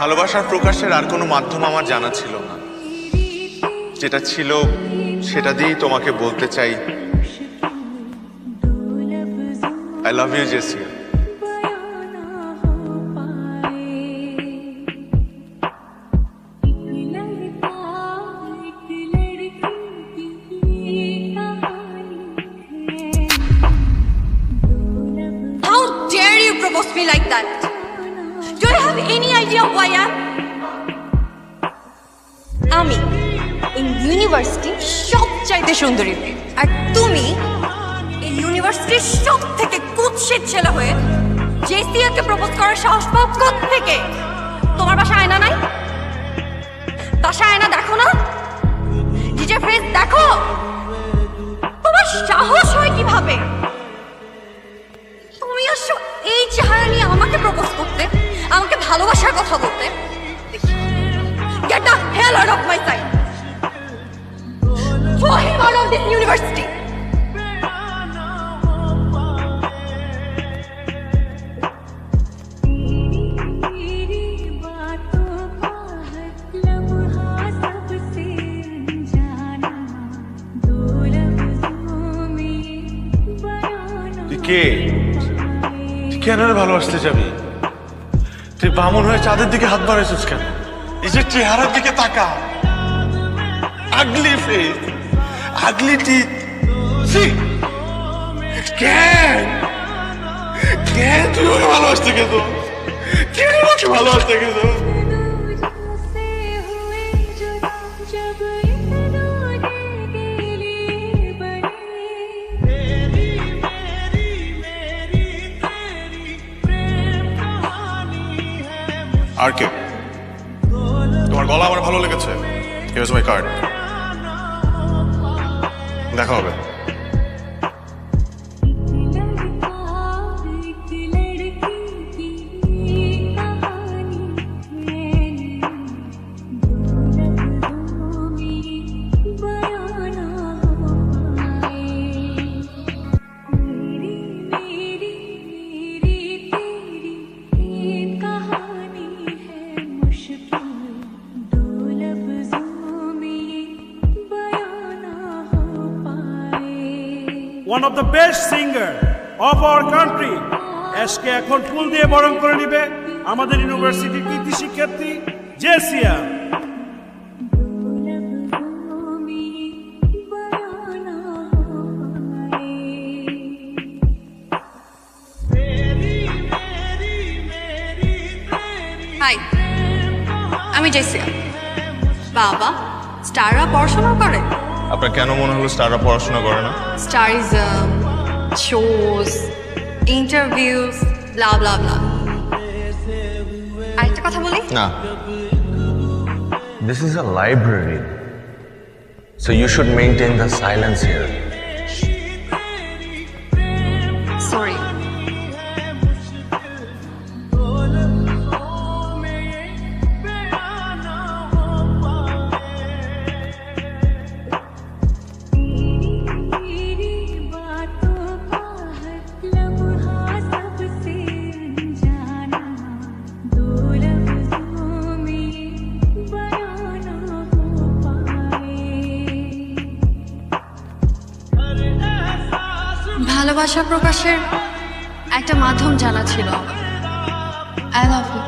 ভালোবাসার প্রকাশের আর কোনো মাধ্যম আমার জানা ছিল না। যেটা ছিল সেটা দিয়েই তোমাকে বলতে চাই, I love you Jessia. How dare you propose me like that? Do you have any idea who I am? আমি এই ইউনিভার্সিটির সবচাইতে সুন্দরী মেয়ে, আর তুমি এই ইউনিভার্সিটির সব থেকে কুৎসিত ছেলে হয়ে জেসিয়াকে প্রপোজ করার সাহস পাও কোত্থেকে? তোমার বাসায় আয়না নাই? বাসায় আয়না দেখো না? নিজের ফেস দেখো। তোমার সাহস হয় কিভাবে? তুমি আসো এই চেহারা নিয়ে আমাকে প্রপোজ করতে, আমাকে ভালোবাসার কথা বলতে। Get the hell out of my sight! Throw him out of this university! তুই কে? তুই কেন ভালোবাসতে যাবি? তুই বামন হয়ে চাঁদের দিকে হাত বাড়াইছিস কেন? নিজের চেহারার দিকে তাকা। আগলি ফেস, আগলি টিথ। কেন তুই ওকে ভালোবাসতে গেছ? কেন ওকে ভালোবাসতে গেছ? আর কে? তোমার গলা আমার ভালো লেগেছে। হিয়ার্স মাই কার্ড। দেখা হবে। One of the best singer of our country আজকে এখন ফুল দিয়ে বরণ করে নিবে আমাদের ইউনিভার্সিটির কৃতি শিক্ষার্থী জেসিয়া। হাই, আমি জেসিয়া। বাবা, স্টাররা পড়াশোনা করে? আপনার কেন মনে হলো স্টাররা পড়াশোনা করে না? Starism, shows, interviews, blah blah blah. আরেকটা কথা বলি? না। This is a library. So you should maintain the silence here. Sorry. ভালোবাসা প্রকাশের একটা মাধ্যম জানা ছিল। I love you.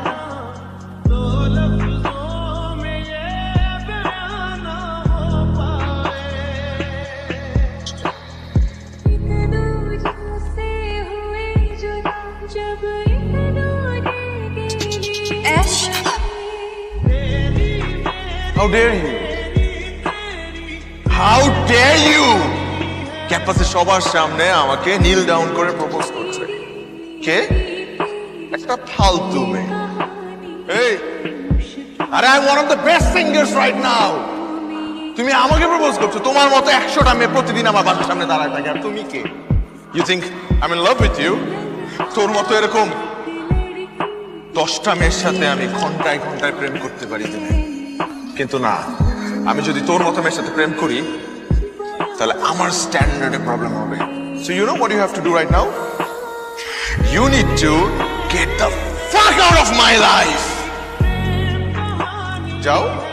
Ash, How dare you? How dare you? ক্যাম্পাসে সবার সামনে আমাকে নীল ডাউন করে প্রপোজ করছে। কে? একটা ফালতু মেয়ে। এই, আরে I one of the best singers right now. তুমি আমাকে প্রপোজ করছো? তোমার মতো 100টা মেয়ে প্রতিদিন আমার বাসার সামনে দাঁড়ায় থাকে, আর তুমি কে? You think I am in love with you? তোর মতো এরকম 10টা মেয়ের সাথে আমি ঘন্টায় ঘন্টায় প্রেম করতে পারি তুমি, কিন্তু না, আমি যদি তোর মতো মেয়ের সাথে প্রেম করি তাহলে আমার স্ট্যান্ডার্ডে প্রবলেম হবে। So you know what you have to do right now? You need to get the fuck out of my life. যাও